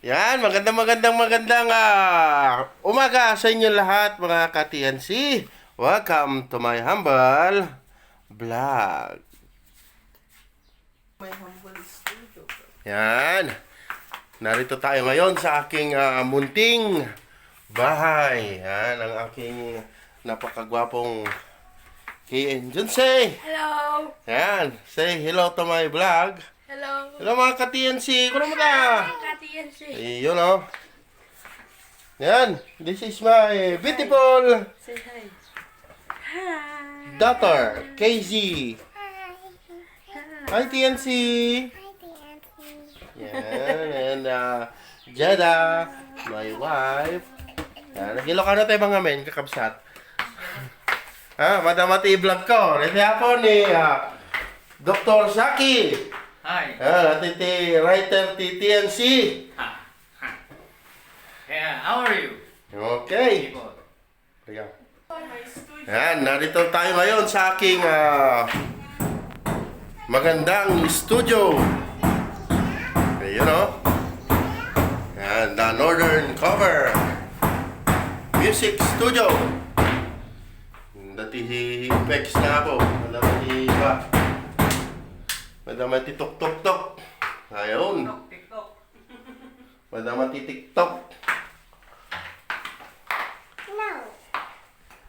Yan, magandang umaga sa inyo lahat mga ka-TNC. Welcome to my humble vlog. My humble studio. Yan, narito tayo ngayon sa aking munting bahay. Yan, ang aking napakagwapong Say. Hello! Yan, say hello to my vlog. Hello! Hello mga ka-TNC, kuno mo ta? Ka-TNC. Yun o. Yan, this is my beautiful Say hi. Hi. daughter, KZ. Hi, TNC. Yan, and Jada, my wife. Yan, nagilo ka na tayo mga men, kakabsat. Madamati vlog ko. Ito ako ni Dr. Saki. Hi. Atin ti writer ti TNC. Yeah, how are you? Okay. People? Ayan. Yan, narito tayo ngayon sa aking magandang studio. Ayun o. Yan, the Northern Cover Music Studio. Dati effects na ako. Madama ti tok-tok-tok. Ayun. TikTok. Madama ti TikTok.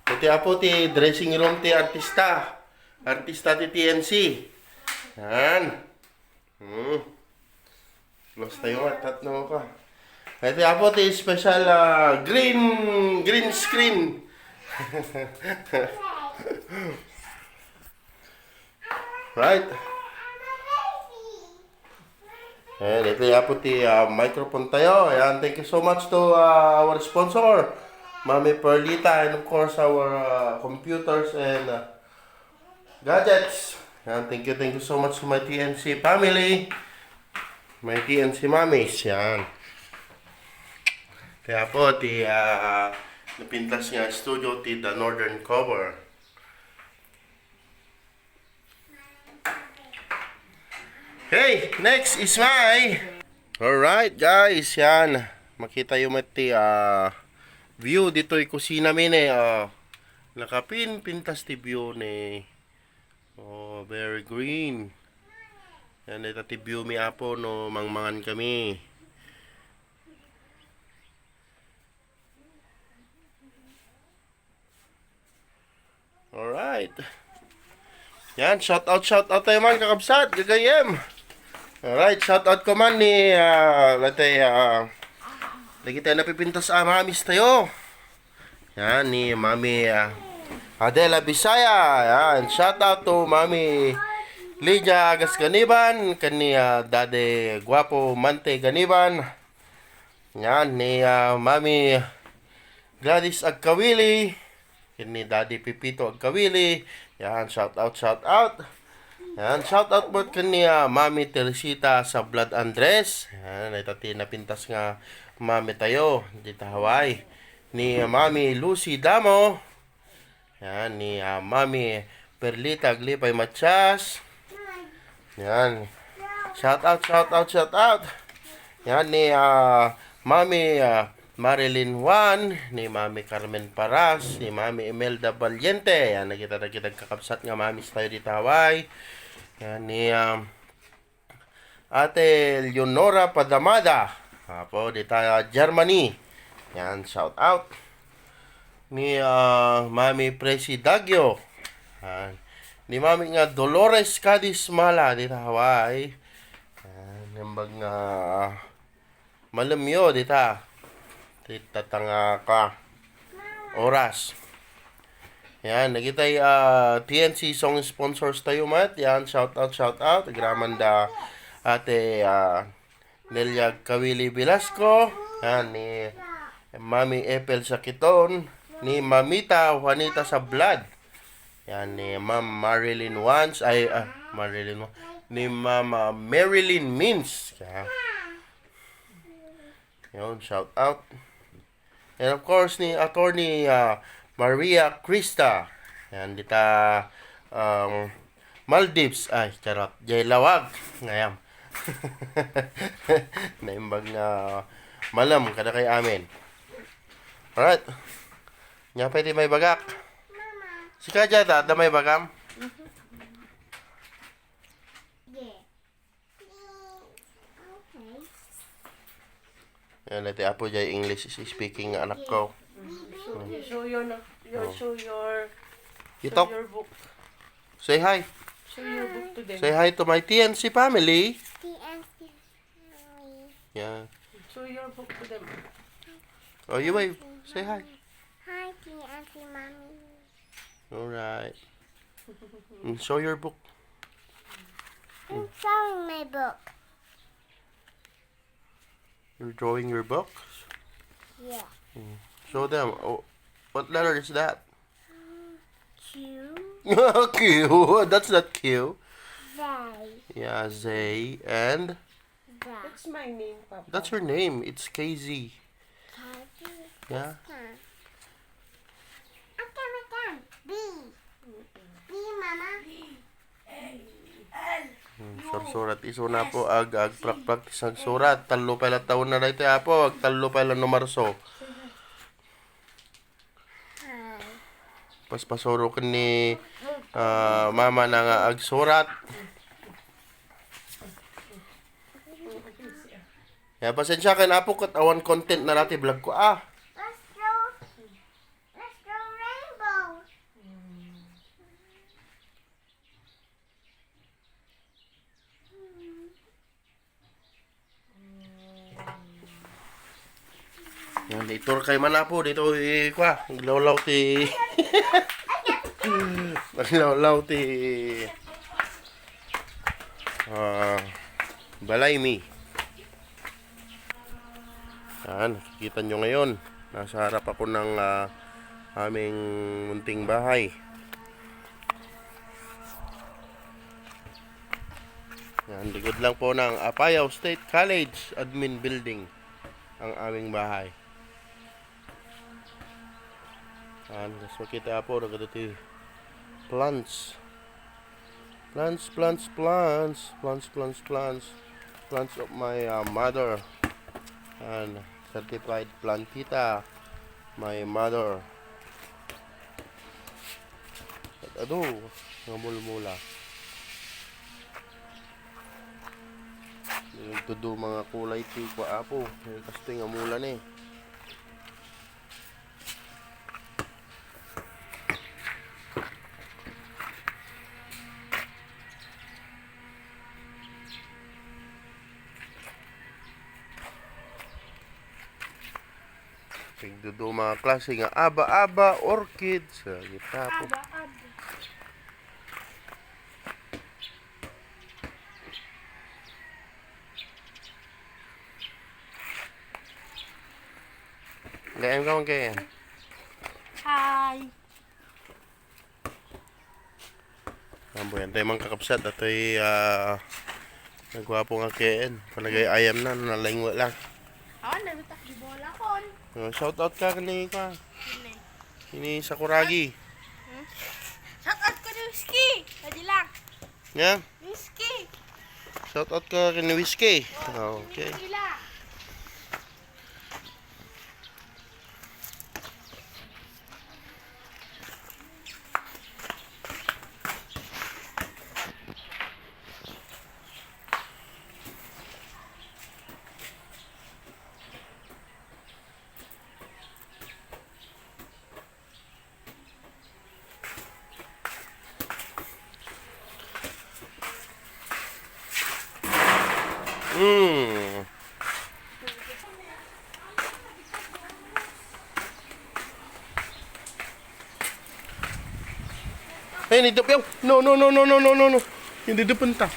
Puti apo ti dressing room ti artista. Artista ti TNC. Yan. Close tayo nga, tatlo ka. Ito apo ti special green screen. Right. And ito apo ti microphone tayo. Ayan, thank you so much to our sponsor, Mami Perlita, and of course our computers and gadgets. Yan, thank you so much to my TNC family, my TNC mommies. Yan. Kaya po, napintas nga studio ti the Northern Cover. Okay, next is my... Alright guys, yan. Makita yung mati view dito yung kusina min nakapintas ti view ni very green. Yan ito ti view mi apo no mangmangan kami. Alright. Yan, shout out tayo man kakabsat, gagayem. Alright, shout out ko man ni lagi tayo napipintas mamis tayo. Yan, ni Mami Adela Bisaya. Yan, shout out to Mami Lydia Gasganiban, kani Dade Guapo Mante Ganiban. Yan, ni Mami Gladys Agkawili, kani Daddy Pipito Agkawili. Yan, shout out. Yan, shout out po kani Mami Teresita sa Blood Andres. Yan, ito napintas nga Mami tayo dito Hawaii. Ni Mami Lucy Damo. Yan, ni Mami Perlita Glipay Machas. Yan. Shout out. Yan, ni Mami Marilyn Juan, ni Mami Carmen Paras, ni Mami Imelda Valiente. Yan, nakita kakabsat nga mamis tayo dito Hawaii. Yan, ni Ate Leonora Padamada. Apo, dito Germany. Yan, shout out. Ni Mami Presi Dagyo. Yan. Ni Mami nga Dolores Cadiz Mala dito Hawaii. Yan, yung bag nga malamyo dito. Tatanga ka oras. Yan, nakita TNC song sponsors tayo mat. Yan, shout out. Graman da Ate Nelia Kawili Velasco. Yan, ni Mami Epel Sakiton, ni Mamita Juanita sa Blood. Yan, ni Ma'am Marilyn Wans, ni Mama Marilyn Mins. Yan, shout out. And of course, ni Attorney Maria Krista. Yan, dita Maldives. Ay, charot. Jay Lawag. Ngayon. Naimbag na malam kada kay amin. Alright. Nya pwede may bagak. Si Kaja da may bagam. Yeah. Okay. Yan lati apo jay English is speaking anak ko. Show your You talk. your book. Say hi. Show your book to them. Say hi to my TNC family. TNC. Yeah. Show your book to them. Oh, you wave. Say hi. Hi, TNC mommy. Alright. Show your book. I'm showing my book. You're drawing your book. Yeah. Show them. Oh, what letter is that? Q. Q. That's not Q. They. Yeah, Zay. And The. That's my name, Papa. that's her name. It's KZ. Daddy. Yeah. Okay. B. B, Mama. Surat iso na po ag practice ang surat. Talo pala taon na dito apo. Ag talo pala no Marso. Hi. Pas pasuro ka ni mama na nga ag surat. Ya pasensya ka na po kat awan content na natin vlog ko. Let's go rainbow. Yan, itur kay man na po. Dito kwa. Naglawlaw ti... Naglawlaw ti... balay mi. Yan, nakikita nyo ngayon. Nasa harap ako ng aming munting bahay. Yan, likod lang po ng Apayao State College Admin Building ang aming bahay. Yan, tapos makita po, nagkadati plants. Plants of my mother. And certified plantita, my mother. At ado, nga mulmula. Tudo mga kulay ti kwa apo. Kasi nga mula ni. Tigdudo mga klase nga aba-aba, orchids. Gita po. Gayam ka man kayan. Hi. Ambo yan tayo mga kakapsat. Ato'y nagwapo nga kayan. Panagay ayam na, nalingwa lang. Ako nabitak di bola kon. Shout out ka kanina ka. Ini Sakuragi. Shout out ko ni Whiskey. Pwede lang. Nga? Whiskey. Shout out ka kay Whiskey. Okay. Kila. Hey, ni Dop yaw. No. Hindi dupunta.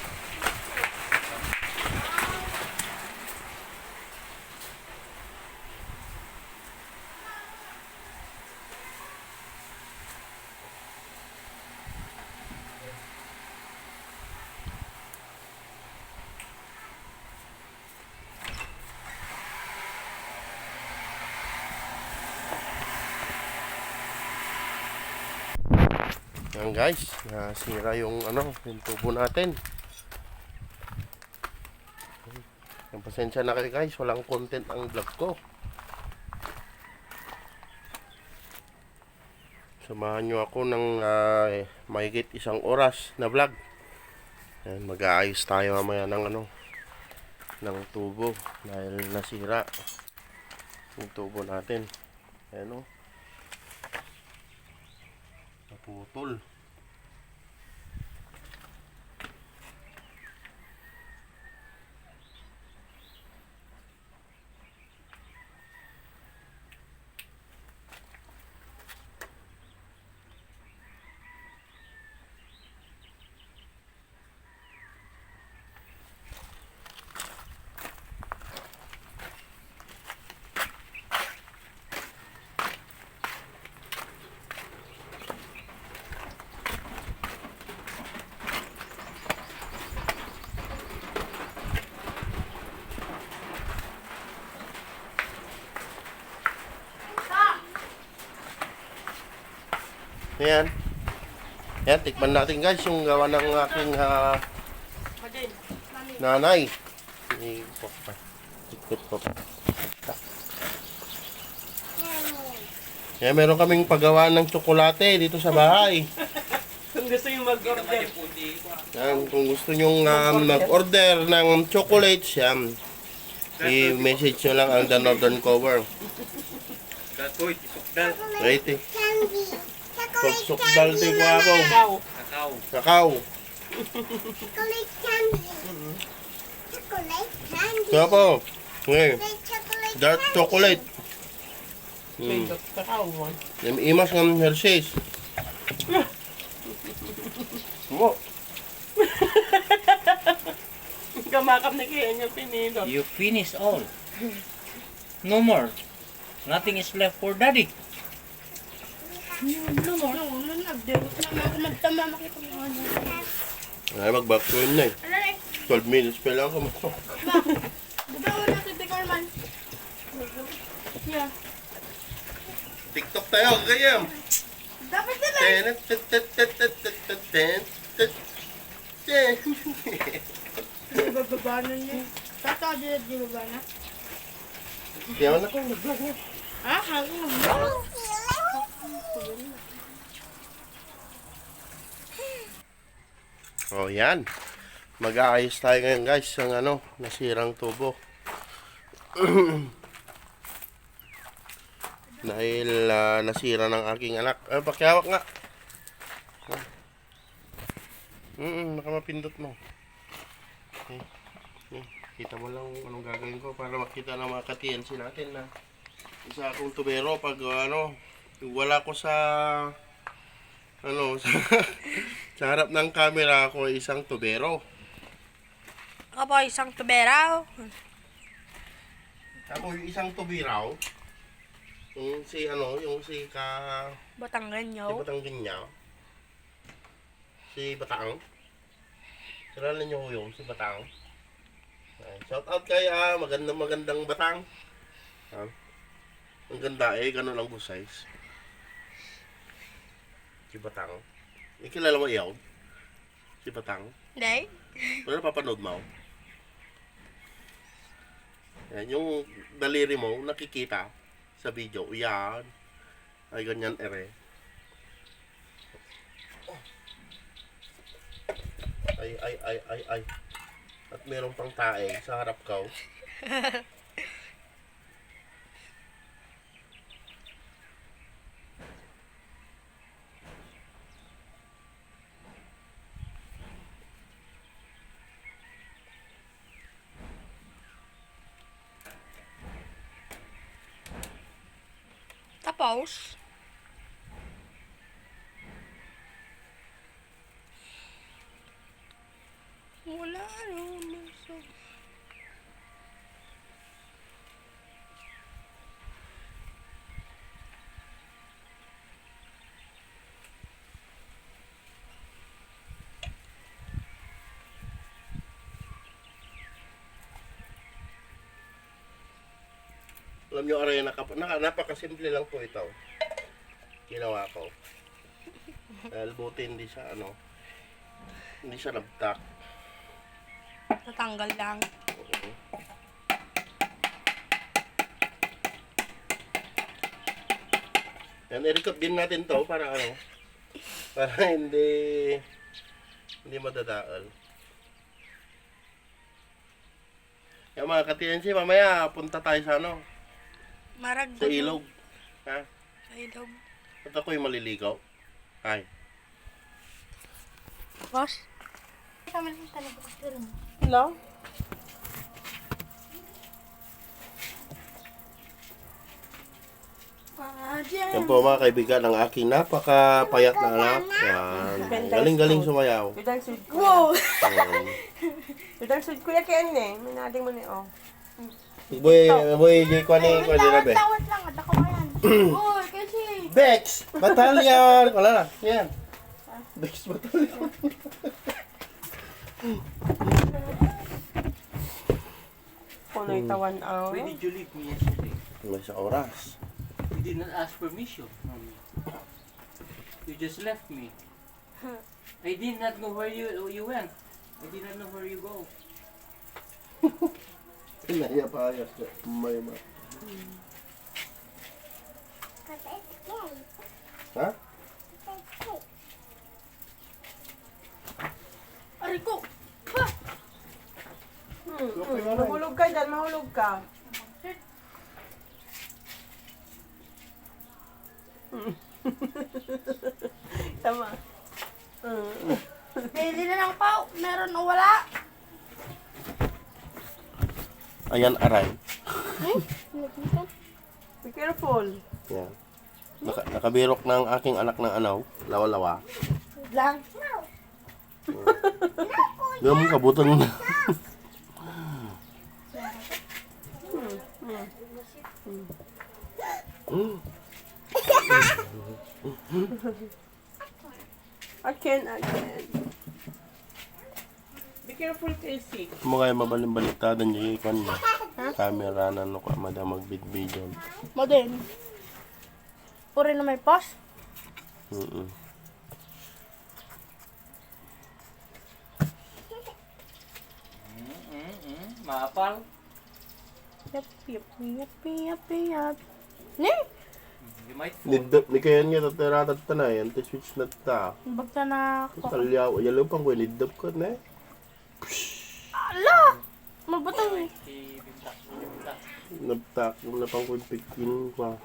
Yan guys, nasira yung yung tubo natin. Pasensya na kayo guys, walang content ang vlog ko. Samahan nyo ako ng mahigit 1 oras na vlog. Ayan, mag-aayos tayo mamaya ng tubo dahil nasira yung tubo natin. Ayan o, naputol. Ayan. Ayan, tikman natin guys yung gawa ng aking Madin. nanay. Tikit po. Ayan, meron kaming paggawa ng tsokolate dito sa bahay. Kung gusto yung mag-order. Yan, kung gusto nyong mag-order ng chocolates, yan, i-message nyo lang ang The Northern Cover. Gatoy, isukdal. Right eh. Sok-sokdal din ko ako. Ikaw. Kakao. Kakao. Chocolate candy. Chocolate candy. Kaya po. Ngayon, Chocolate dark chocolate. Kakao mo. Yung imas ng Hershey's. Mo. Kamakap na kaya niya pinino. You finish all. No more. Nothing is left for daddy. Nagdewot na ako magtama makita mo ano. Ay, mag-back to him na eh. 12 minutes pa lang ako. Diba mo natin tikor man? Yeah. TikTok tayo, kaya. Dapat na Di ba baba na niya? Tata, di baba na? Kaya na ko, mag-vlog na. Ah, hangin mo. Oh, yan. Mag-aayos tayo ngayon guys ng nasirang tubo. Dahil nasira ng aking anak. Pakiawak nga. Baka mapindot mo. Okay. Kita mo lang anong gagawin ko para makita ng mga ka-TNC natin na isa akong tubero pag wala ko sa sa harap ng camera ako isang tubero. Ako po isang tuberaw. Ako yung isang tubiraw. Yung si Batangganyaw. Batangganyaw. Si Batang. Kilala niyo ko yung si Batang. Shout out kay magandang Batang. Ang ganda ganun lang po size. Si Batang. Kilala mo iyaw? Si Batang. Hindi. Wala papanood mo? Yan, yung daliri mo nakikita sa video. Yan. Ay ganyan ere. Ay. At merong pang tae sa harap ko. Tapos, wala Alam nyo, aray, napakasimple lang po ito. Ginawa ko. Dahil buti hindi siya nabtak. Natanggal lang. Yan, i-recap din natin to para ano, para hindi madadaal. Yan mga ka-TNC, mamaya punta tayo sa ano, Marag. sa ilog. Ha? Sa ilog. At ako'y maliligaw. Ay. Boss? Kami lang talaga kasi rin. Hello? Yan po mga kaibigan, ang aking napakapayat na anak. Yan. Galing-galing sumayaw. Bidang sweet ko. Wow! Yan. Bidang sweet ko yan kaya eh. Minading mo ni oh. Boy, ko ni Rabe. Tawad lang. At ako yan. Uy, kasi. Bex! Batalyon! Wala na. Yan. Bex Batalyon. Punoy tawan ang. Why did you leave me yesterday? May sa oras. You did not ask permission from me. You just left me. I did not know where you went. I did not know where you go. Pinaya pa ayos. May ma. Ha? Aray ko! Mahulog ka dyan, mahulog ka. Tama. Pili na lang pa. Meron o wala. Ayan, aray. Be careful. Yan. Nakabirok ng aking anak ng anaw. Lawa-lawa. Lang. Gawin mo kabutan na. Again. Be careful, Casey. Mga mabalimbaliktadan niyo yung kanya. Camera na no ka madam magbid-video. Mo din. Puri na may post. Maapal. Yap. Ne? You might fall. Nidap ni kayo niya tataratat na yan. Switch na ta. Bagta na ako. Talyaw. Yalo pang ko nidap ko na eh. Ala! Mabutang eh. Bintak. Nabtak na pang ko pikin pa.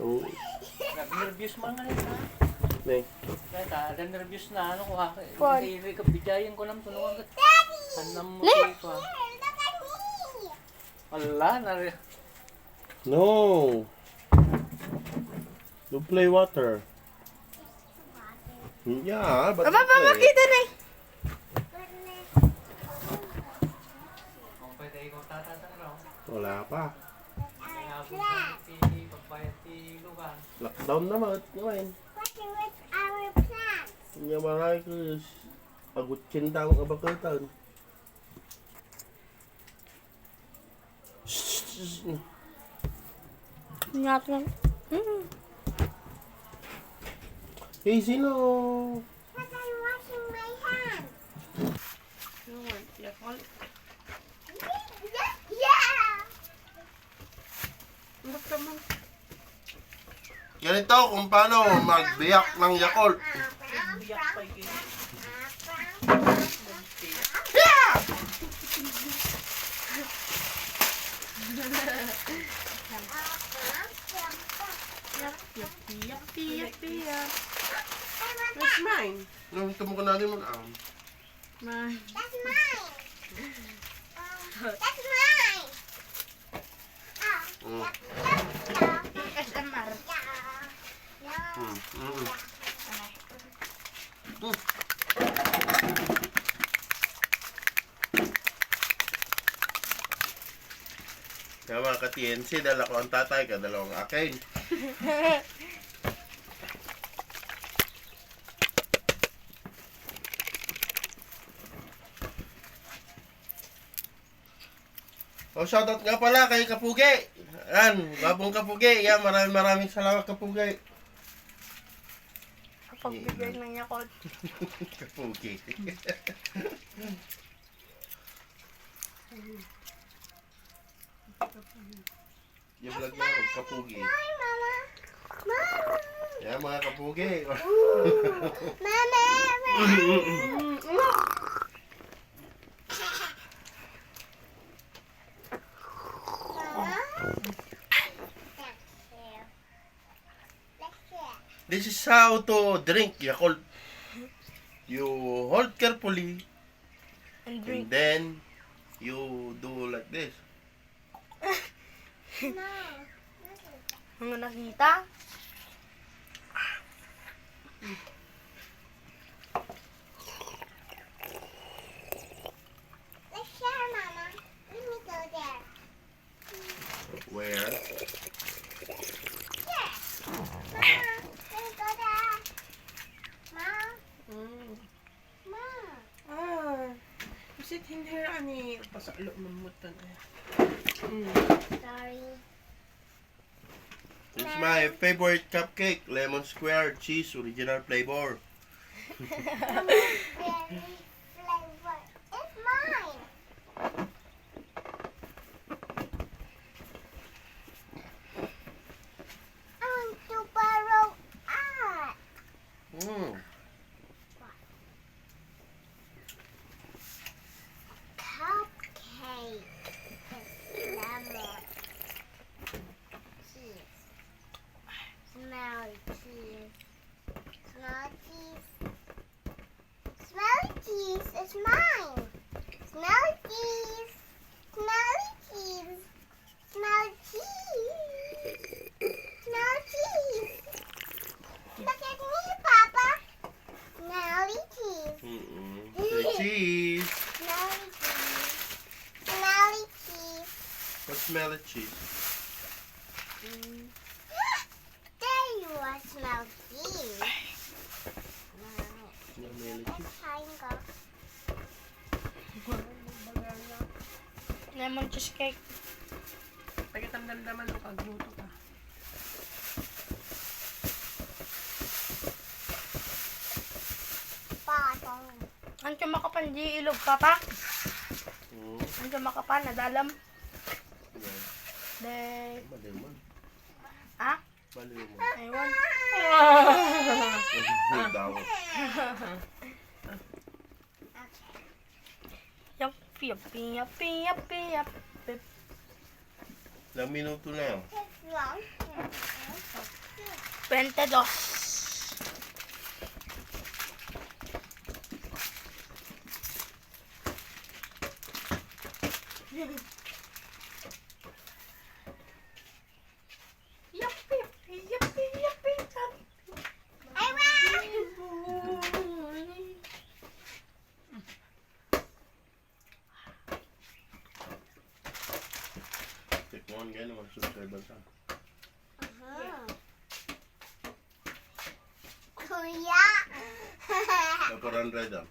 Ang Nag-nervous man nga rin ha. ne. Kaya nervous na ano ko ha. Why? Hindi kabijayan ko lang tulungan ka. Hanam mo ko ha. Wala na rin. No. Don't play water. Yeah, but Aba, makita na eh. Kung pwede ikaw tatatang wala pa. pagbayad ti lugar. Lockdown na mga ngayon. Hindi marami ko pagod kinta ang kabakatan. Ingat lang. Hey, sino? Ganito kung paano magbiyak ng Yakult. Where's mine? Nung ito mo ka natin mo Mine. That's mine. That's mine. SMR. Kaya mga ka-TNC, dala ko ang tatay ka, dalawang akin. Oh, shoutout nga pala kay Kapugi. Yan, babong Kapugi. Yan, maraming salamat Kapugi. Kapag bigay ng Yakult. Kapugi. Yung vlog niya, Kapugi. Hi, Mama. Mama. Yan mga kapugi. Mama. This is how to drink Yakult. You hold carefully And and drink. then you do like this. Mga nakita? Let's share, Mama. Let me go there. Where? Here. Mama, let me go there. Mom, Mm. Mom. Ah. Kasi hindi ani pasalo mamutan eh. Sorry. This is my favorite cupcake. Lemon square cheese original flavor. Very flavor. It's mine. I want to borrow art. Mm. Cupcake. It's lemon. Cheese. Smelly cheese. Smelly cheese. Smelly cheese is mine. Smelly cheese. Smelly cheese. Smelly cheese. Smelly cheese. Look at me, Papa. Smelly cheese. The cheese. Smelly cheese. Smelly cheese. What smell of cheese? There you are, smell cheese. Smell of Let's cheese. try and go. Lemon cheesecake. Pagkatamdamdaman mo kagluto ka. Bottle. Anto makapan di ilog ka pa? Mm. Anto makapan nadalam. Yeah. De Baliw man. ah, Baliw man. aywan. Daw. Yup, yup, yup, yup, yup. Ilang minuto na yun? It's wrong. 22. Yup, yup, yup, yup, yup. I won. Check mo ang gano'n, mag-subscribe ka. Kuya. Naparan red ah.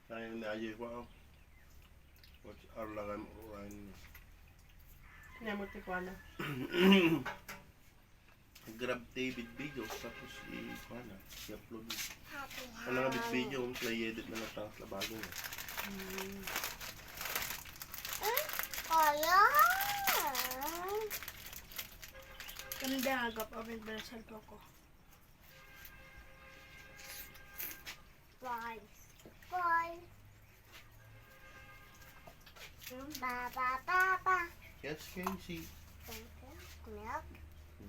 Sayang na aja ko ah. Watch our lagam orain. Sinamot ko na. Grab David videos tapos i-pana, i-upload. Happy Ano nga bit video, play edit na natapos na bago na. Kuya. Ganda agap abin bersal ko. Bye. Bye. Ba ba ba ba. Yes, Casey. Milk.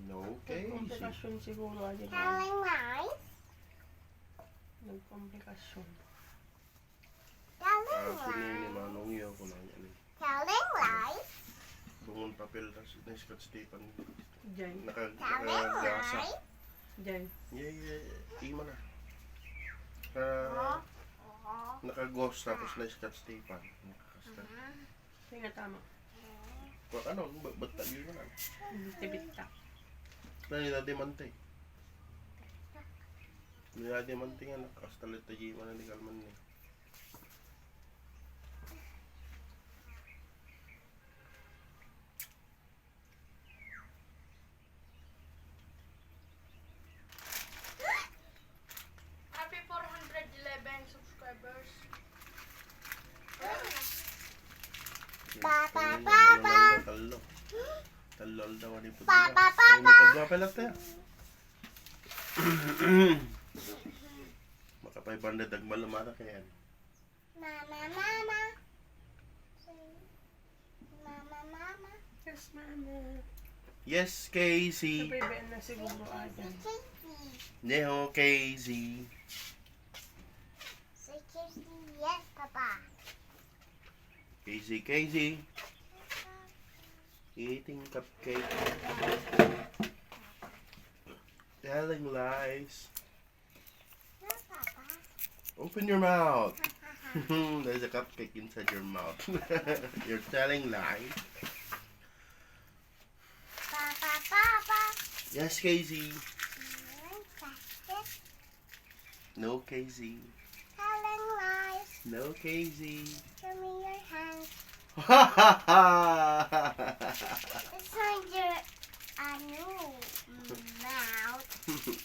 No, Casey. Komplikasyon siguro adi ba? Telling lies. Nagkomplikasyon. Telling Pinili lies. Manong iyo ko na yan. Telling lies. Bungon papel tapos na-scott Stephen. Diyan. Telling Nakagasa. lies. Diyan. Yeah, ima na. Oh. Naka-ghost tapos na-scott Stephen. Nakakaskat. Sige tama. Ano, ba't tayo na? Tibita. Nila demante. Nila demante nga nakastalit tayo man ni Kalman ni. Happy 411 subscribers. Papa, papa. Talo. Talol daw ni po. Papa, papa. Ay, may kadwa pala tayo. Makapay banda dagmalamara kaya yan. Mama, mama. Mama, mama. Yes, mama. Yes, Casey. Sabay na siguro Adam. Neho, Casey. Say Casey, yes, Papa. Casey. Eating cupcake. Telling lies. No, Papa. Open your mouth. There's a cupcake inside your mouth. You're telling lies. Papa, Papa. Yes, Casey. Plastic, No, Casey. telling lies. No, Casey. Show me your hands. Ha ha ha! It's on your mouth.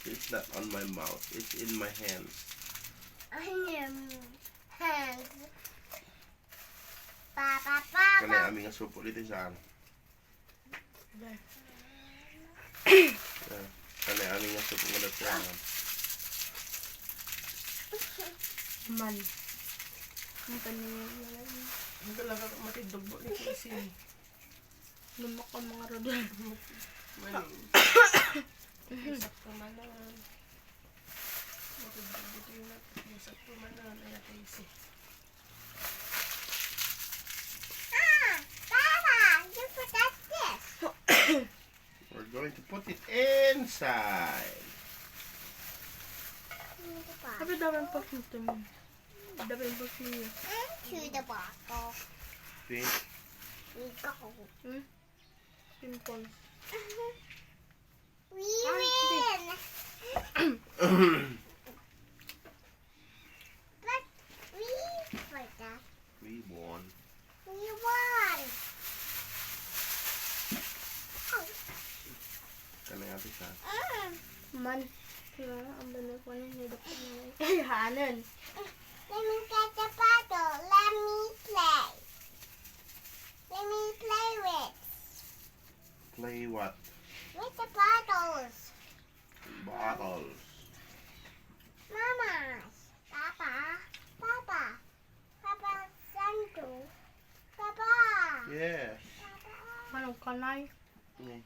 It's not on my mouth. It's in my hands. On your hands. Papa, Kani Papa. aming asupo dito sa ano. Kani aming asupo dito sa ano. Man. Ang kanina. Ang talaga matidugbo ni Casey. Lumak ang mga rodol. Mali. Sakto manan. Matidugbo dito yun natin. Sakto manan. Ayan Casey. Papa, you forgot this. We're going to put it inside. Sabi daw ang box nito mo. Daw ang box niya. Into the bottle. Pink. We go. Pimples. We win. But we forgot. We won. We won. Oh. Kani ate sa. Man. Kaya ang banal ko na nilok ko na. Ay, hanan. Let me get the bottle. Let me play. Let me play with Play what? the bottles. Bottles. Mamas. Papa. Papa. Papa Santo. Papa. Yes. Papa. Anong kanay? Mm.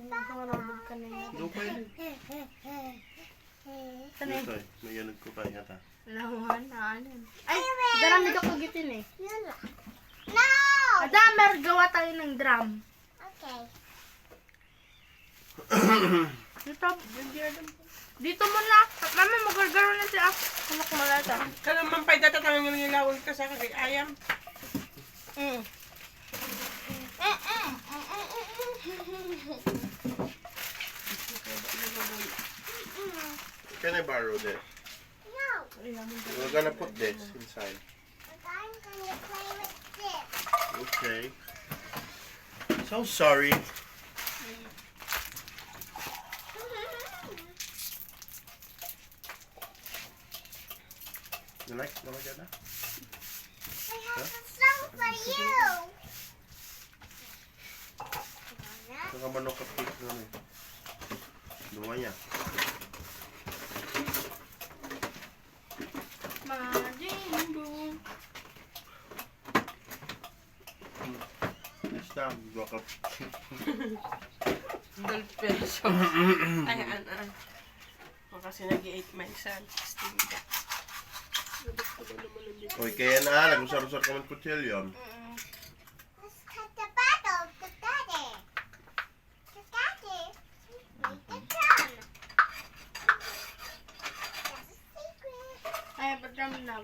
Pangarabog ka na yun. Lupay din. Kanay. Ito may yanag ko pa yata. Lawan na anan. Ay, darami ka pagitin eh. Yun. No. Adamer, gawa tayo ng drum. Okay. Dito mo na. Mama, magargaro na siya. Anak malata. Kaya mampay data tangang nilawon ka sa kagay ayam. Mm. Can I borrow this? No. We're gonna put this inside. I'm gonna play with this. Okay. So sorry. You like Mama Jana? I have a song for you. Saka manok ka pick namin. Duma niya. Majimbo. This time, walk up. 12 peso. Ay, kasi nag-8 myself. Stinga. Oy, kaya na, nag-usar-usar ka man kutsilyo. Let's cut the bottle together. Together. Make the drum. That's a secret. Ay, pa-drum na.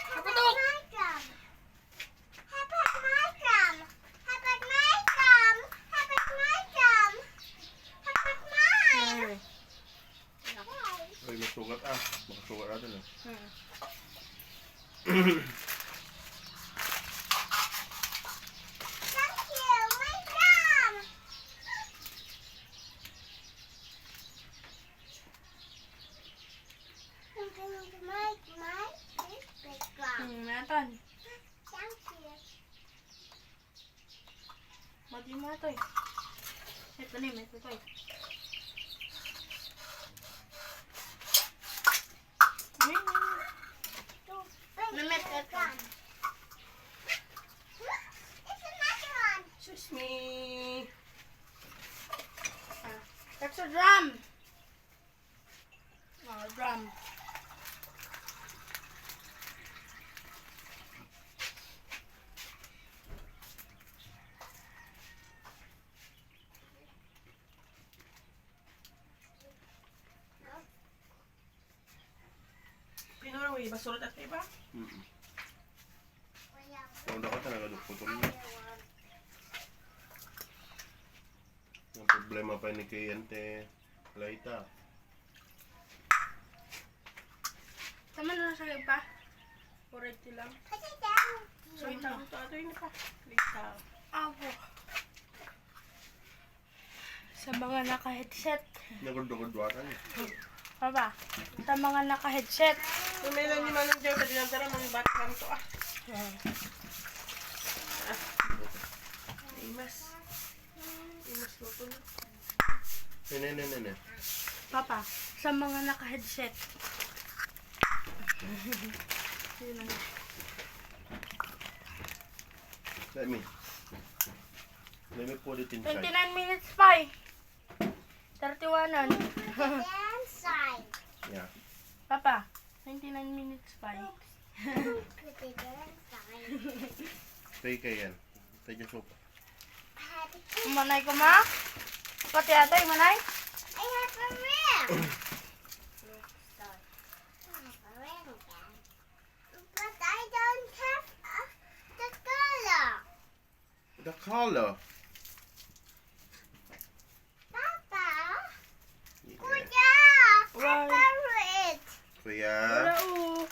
How about my drum? How about my drum? How about my drum? How about my drum? How about mine? Ay. Yay. Oy, masugat ah. Makasugat natin ah. Thank you, my drum. I'm going to my Naton. Thank you. Mati mo ito eh. Ito na yung ito eh. Mehmet, ito. It's another one. Excuse me. That's a drum. Oh, drum. Pinuro mo basurot at iba? Kung dapat na nagaduputol na. Ang problema pa ni Kayante Laita. Tama na sa pa. Correct lang. Put it down. So, ito ito yun pa. Lita. Apo. Sa mga naka-headset. Nagudugudwatan. Papa, sa mga naka-headset. Sumilan ni Manong Joe, pwede lang tara mga bata kami to ah. Imas. Imas luto na. Nene. Papa, sa mga naka-headset. Yun lang. Let me put it inside. 29 minutes pa eh. 31 Inside. Yeah. Papa, 29 minutes pa eh. Put it inside. Kay yan. Tayo sopa. Manay ko ma? Pati ata yung manay? I have a ring. I have a ring again. But I don't have the color. The color. Papa. Yeah. Kuya. Why? Favorite. Kuya. Wala oh.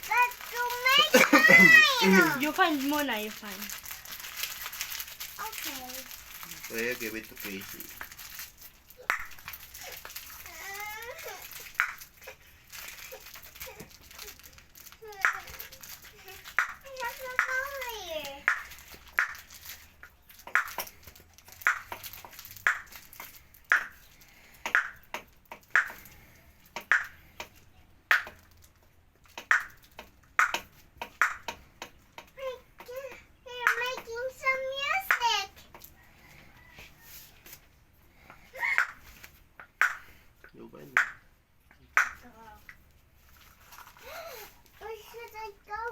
But to make mine. You find muna, you find. Okay. Kuya, give it to Casey. I have no color here. They're making some music. You find it. Where should I go?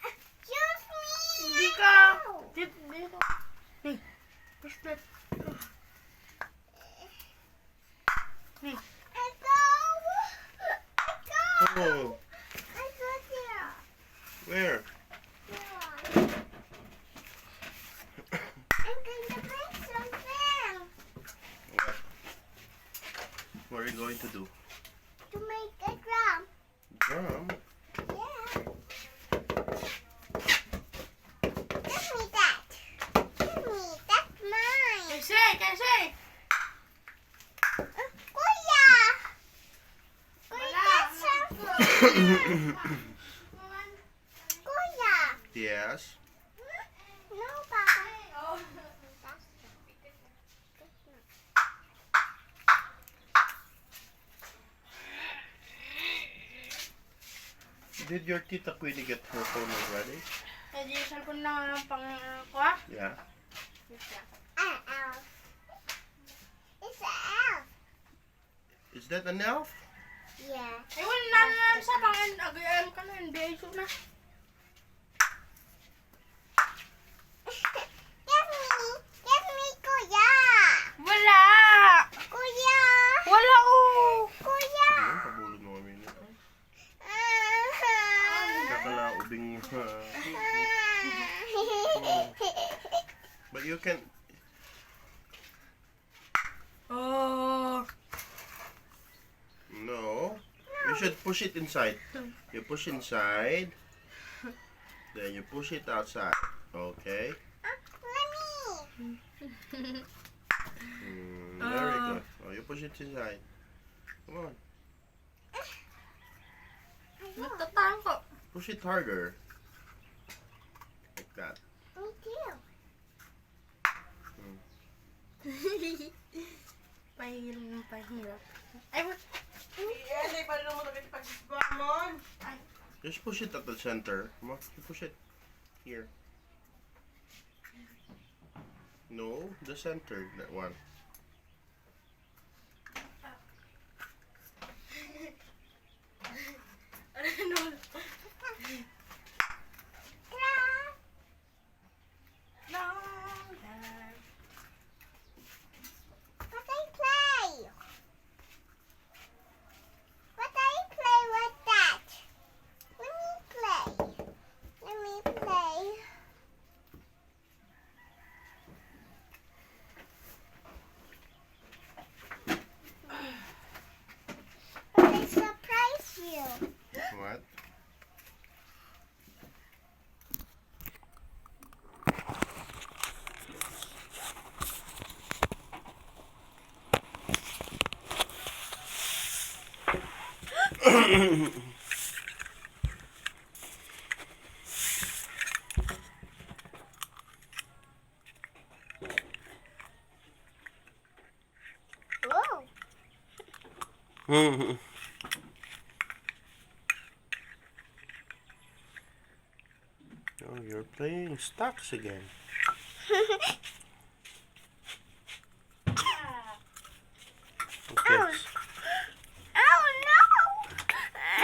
Excuse me. Hindi ka. Dito. Hey, where's that? Hey, I go. Oh, I go there. where? I'm going to make something What are you going to do? to make a drum. Drum? Yeah. Give me that. Give me. That's mine. kasi. Kuya. Kuya, something. Kuya. Yes. No, Papa. Did your Tita Queenie get her phone already? Eh, di yung cellphone na pang kuha. Yeah. An elf. It's an elf. Is that an elf? Yeah. Eh, wala na sa pang agayam ka na. NBA shoot na. Give me, Kuya. Wala. Kuya. Wala oh. Kuya. Ayun, pabulod mo kami nito. Kakalaubing... But you can... Oh. No. You should push it inside. You push inside. Then you push it outside. Okay? Let me. Very good. Oh, you put push it inside. Come on. Natatakot. Push it harder. Like that. Me too. Pahirap. Ay, Yan, ay pala mo na pag-isbamon. Just push it at the center. Come on, you push it. Here. No, the center, that one. ano? But I play. But I play with that. Let me play. Let me play. But I surprise you. What? Whoa. Oh, you're playing stocks again. Okay. Oh no!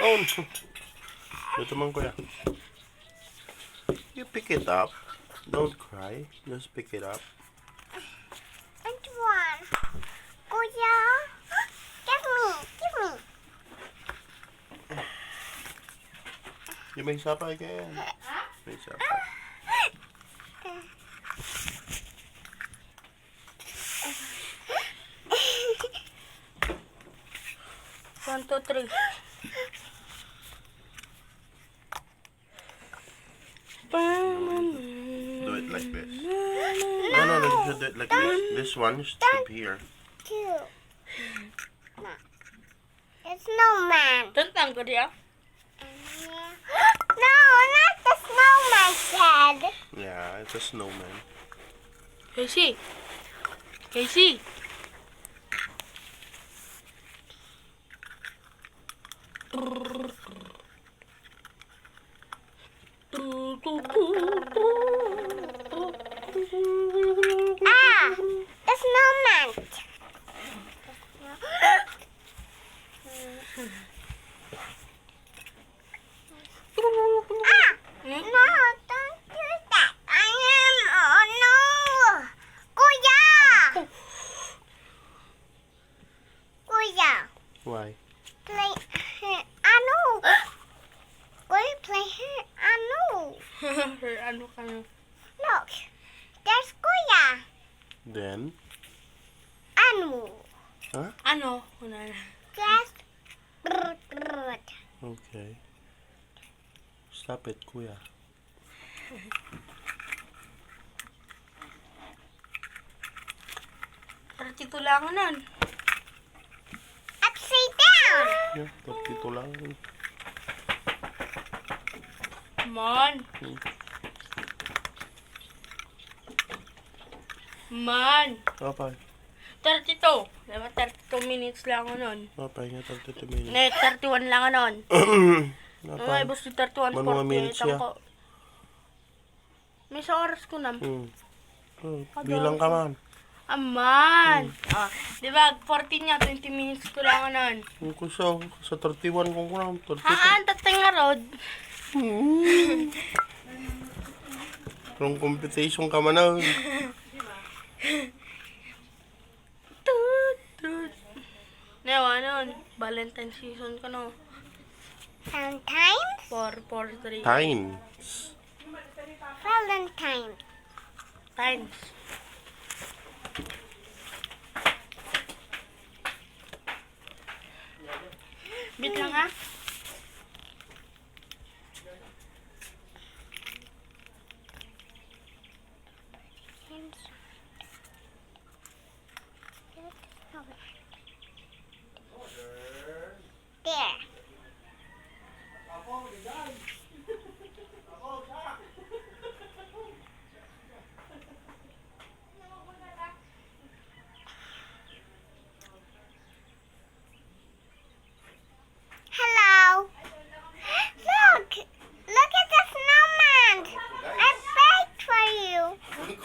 Oh, no. Ito man kuya. You pick it up. Don't cry. Just pick it up. And one. Kuya, give me, give me. Yung may sapay kaya yan. May sapay. One, two, three. Do it like this. No, you should do it like this. This one should be here. Two. No. It's snowman. Don't tango dia. No, not the snowman's head. Yeah, it's a snowman. Casey. Casey. Ah, the snowman. Ah, no, don't do that. I am. Oh no, Kuya. Kuya, Why? play. Ano? Kuya, play here. Ano? Ano ka na? Look, there's Kuya. Then? Ano? Ano? Wala na. Just. Okay. Stop it, kuya. Tito lang nun. Upside down. Yeah, dito lang. Come on. Man. Apa? 32. Diba 32 minutes lang ako nun. Apa, nga 32 minutes. Ne, 31 lang ako nun. Ay, Apa? basta 31, Man mga minutes 48 siya. ako. May sa oras ko na. Oh, bilang ka man. Aman. Di ba, 14 niya, 20 minutes ko lang ako nun. Yung ko sa 31 kong kunang. 32. Tatay nga rod. Kung competition ka man na. Newa nun, Valentine season ka no. Sometimes 4, 4, 3 Times. Valentine. times. Bit lang ha.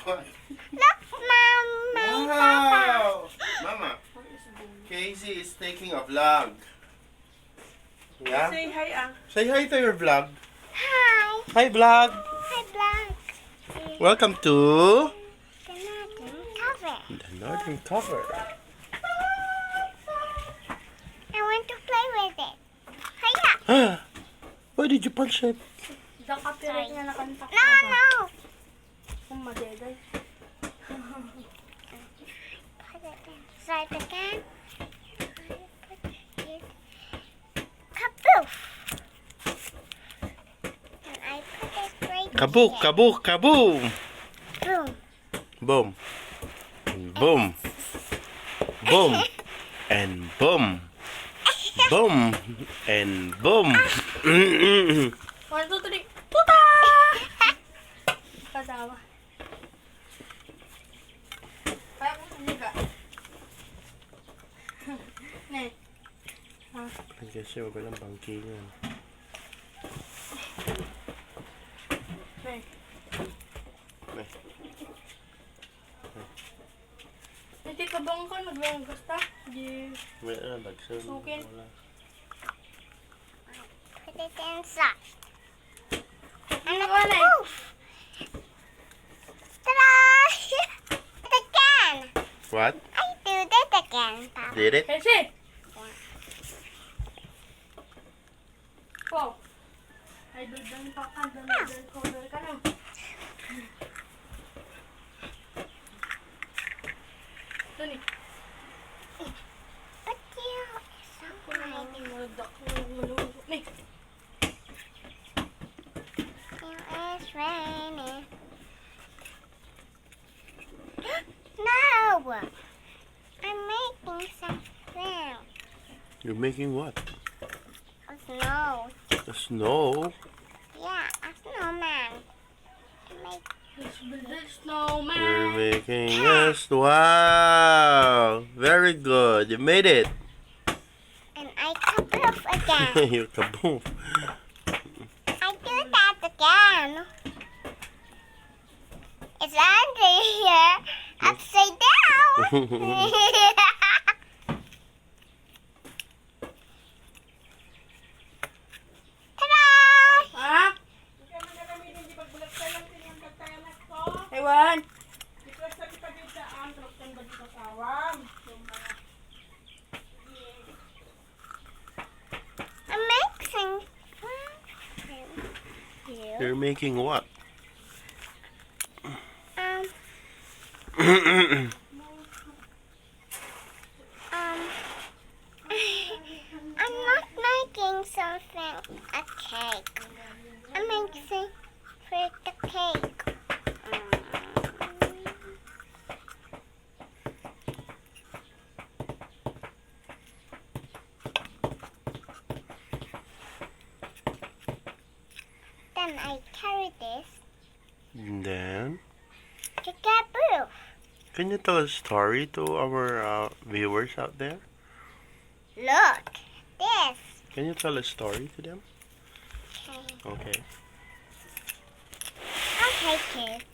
What? Look, Mom, my papa. Wow! Mama, Casey is taking a vlog. Yeah? Say hi, ah. Say hi to your vlog. Hi. Hi, vlog. Hi, Black. Welcome to The northern cover. the northern cover. I want to play with it. Hiya. Why did you punch it? The copyright nga nakanta ko No, ba? no. Kung madegay. Put it inside again. Kaboof. And I put it right Kaboom, here. kaboom, kaboom. Boom. Boom. And boom. Boom. And boom. Boom. And boom. 1, 2, 3. Puta! Kasama. Kaya ko sumika. Ne. Kasi wag lang bangkingan. Ne. Ne. Hindi ka bang ka naglanggas ta? Di. May lagsan. Sukin. Wala. Put it inside. And Ano a ka na eh? kaboof. Ta-da! It again. What? I do that again, Papa. Did it? Kasi! Po. Ay, doon pa ka. Doon cover ka na. Doon eh. But you is so Kung naman hiding. maladak ko malulog. Ne. It's raining. No! I'm making some sound. You're making what? A snow. A snow? Yeah, a snowman. I make Let's build a snowman. You're making a wow! Very good. You made it. and I kaboof again. You kaboom. I do that again. It's Andre here. Upside down. Ta-da! Ha? Ewan. I'm mixing. You. You're making what? Um, I'm not making something a cake. I'm mixing for the cake. Then I carry this And then, to Kaboof. can you tell a story to our viewers out there? Look, this. Can you tell a story to them? Okay, Okay. okay, kids.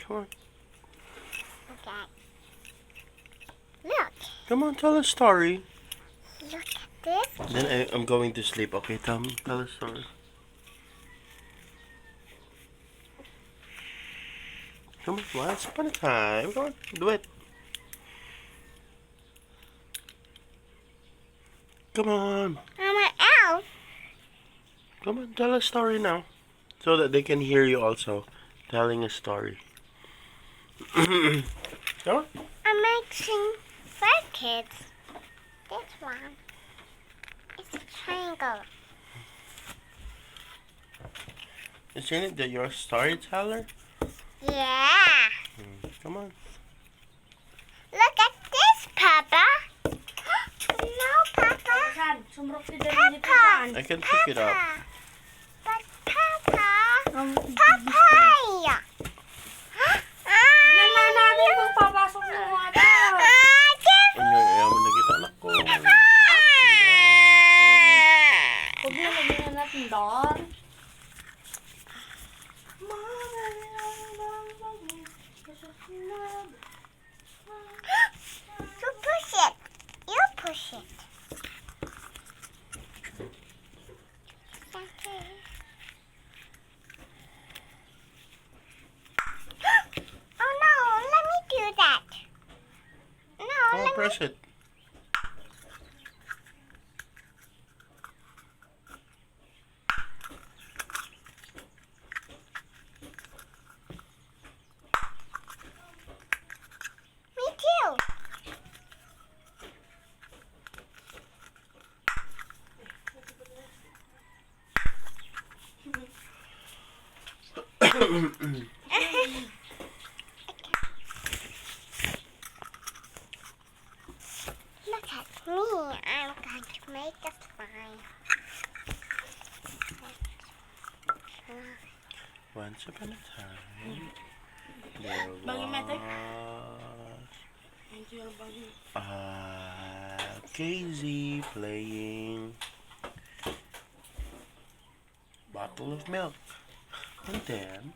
Come on. Okay. Look, Come on, tell a story. look at this. Then I'm going to sleep. Okay, tell a story. Come on, once upon a time. Come on, do it. Come on. I'm an elf. Come on, tell a story now. So that they can hear you also telling a story. Come on. I'm mixing for kids. This one is a triangle. Isn't it that you're a storyteller? Yeah. Come on. Look at this, Papa. No, Papa. Saan? Sumrok si Daddy dito saan? I can pick it up. But Papa. Um, Papaya. Tignan na natin kung papasok ng mga tao. Ano, yaman na kita, anak ko. Huwag na lagyan natin doon. Mama. You push it. You push it. Okay. Oh no, let me do that. No, Oh, let me. press it. Me too. Look at me. I'm going to make a slime. Once upon a time, there Bagi mata. was Casey playing bottle of milk. And then,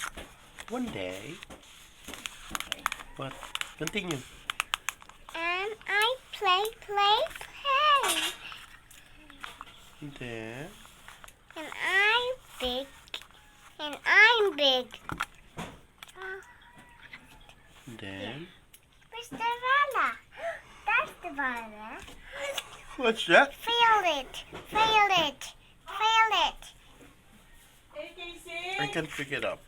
one day, what? Continue. And I play. And then, And I'm big. And I'm big. and then, Where's the Valla? That's the Valla. what's that? Feel it. Feel it. Feel it. Hey, Casey! I can pick it up.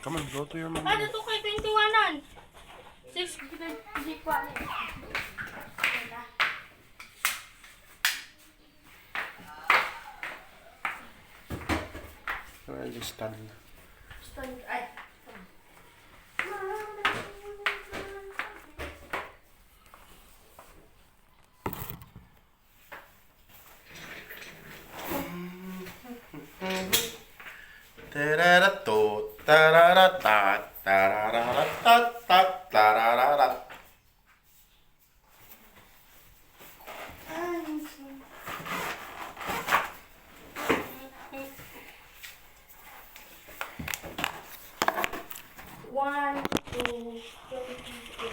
Come on, go to your mom. Ano to kay 21an? 6 hindi pa. Where is the stand? Ay. Tararato, tararata, tararata, tararata. One, two, three.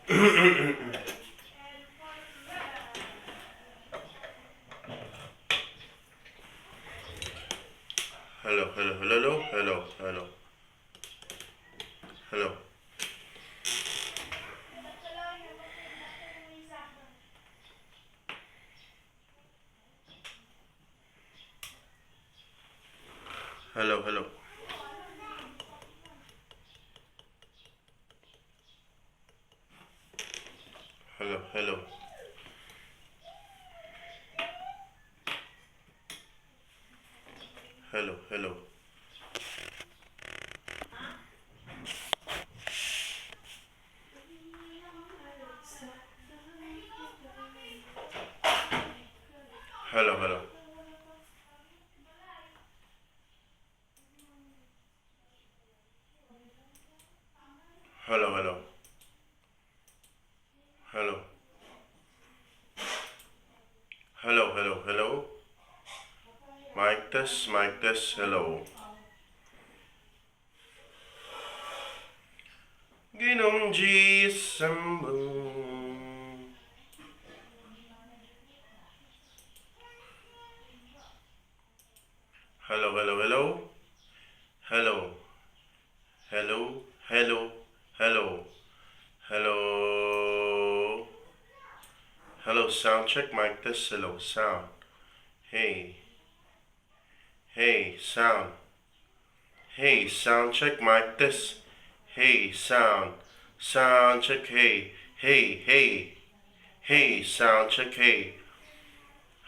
Hello, hello, hello, hello, hello, hello. Hello, hello. Hello, hello. Hello, hello. Hello, hello. Hello, hello. Hello. Hello, hello, hello. Mic test, hello. Ginong G sambung. Hello, hello, hello. Hello. Hello, hello, hello. Hello. Hello, sound check, mic test, hello, sound. Hey. Hey, sound. Hey, sound check, mic test. Hey, sound. Sound check, hey. Hey, hey. Hey, sound check, hey.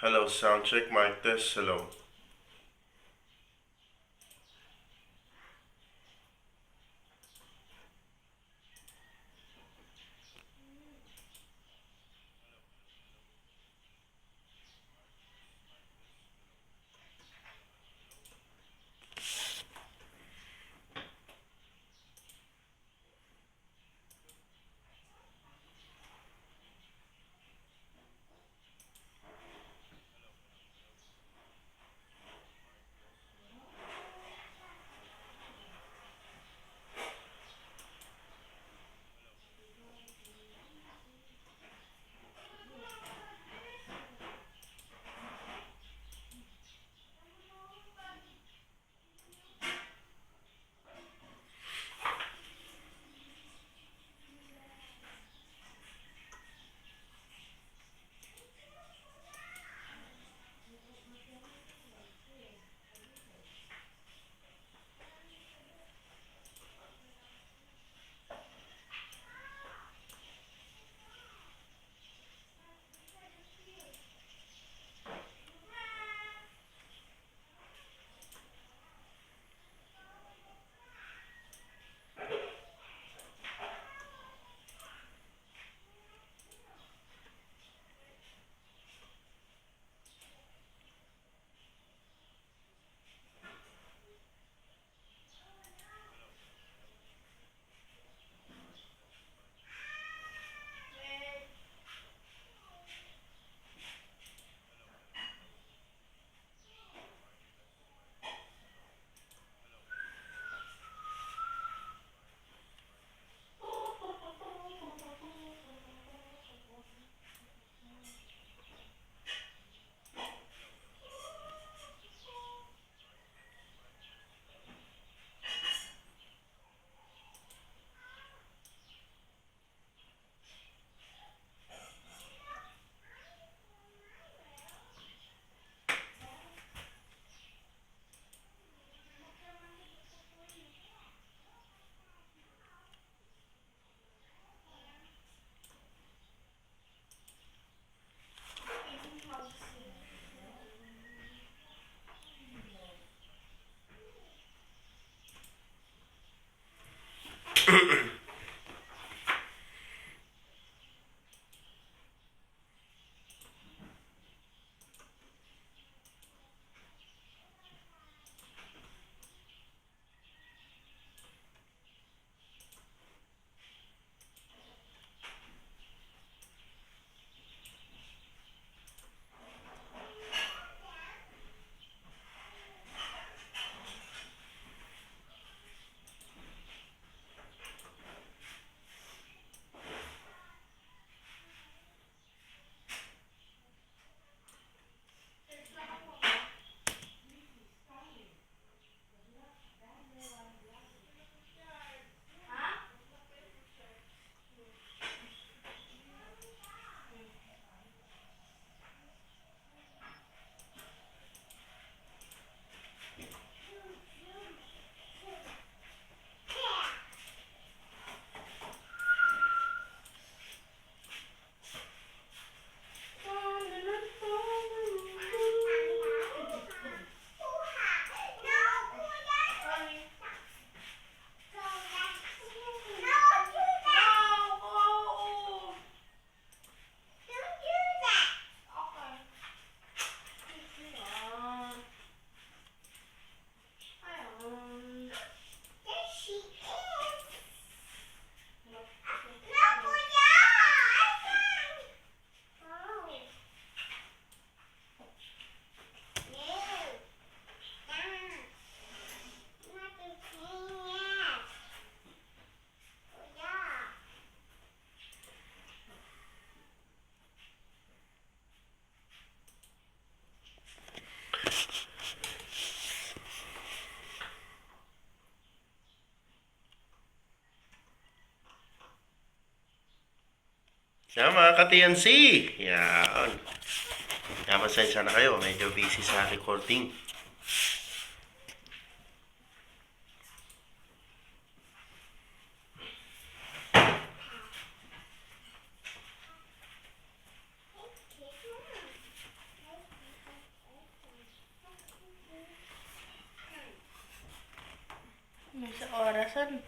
Hello, sound check, mic test, hello. ka-TNC. Yan. Kaya masensya na kayo. Medyo busy sa recording. May sa orasan.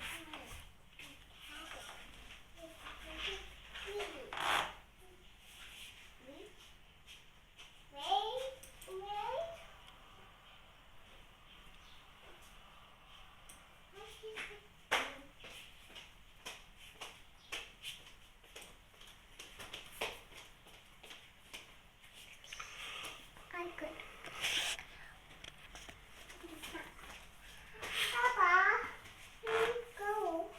I could. Papa, let's go.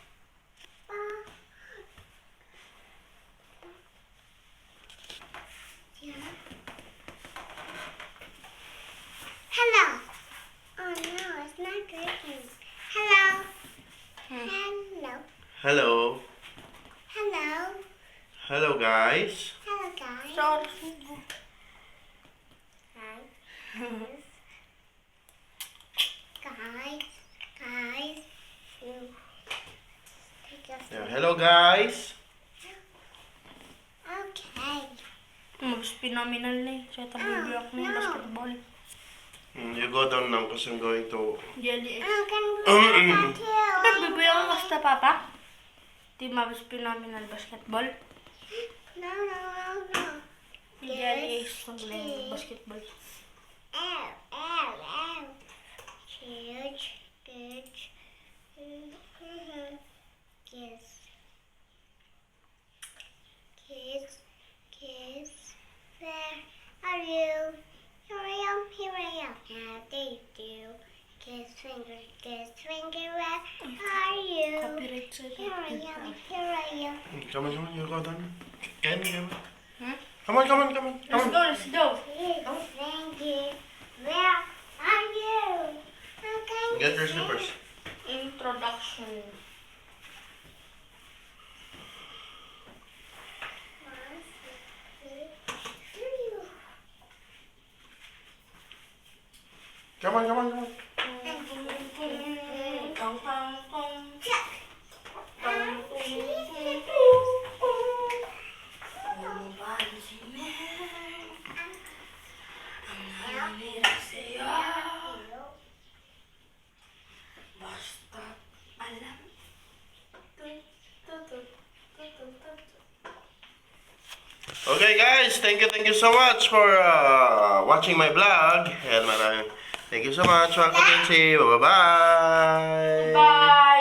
Yeah. Hello. Oh no, it's not working. Hello. Hello. Hello. Hello. Hello, guys. Hello, guys. Sa orasan mo. Guys. Yeah, hello, guys. Okay. Mas phenomenal na eh. Sa tabi-block na yung basketball. You go down now because I'm going to... Jelly X. Can we do that too? Nagbibigyan ko basta, Papa. Di mas phenomenal basketball. No. Jelly X pag yung basketball. Ow. Huge. Kiss. Where are you? Here I am. How do you do? Kiss finger, where are you? Copyright sa Here I am. Come on, you go down. Can you? Hmm? Come on. Let's go. Kiss finger, where are you? Get your slippers. Introduction. Come on. Tong, tong, tong. Okay, guys. Thank you so much for watching my vlog. And thank you so much, mga ka-TNC. Bye-bye. Bye!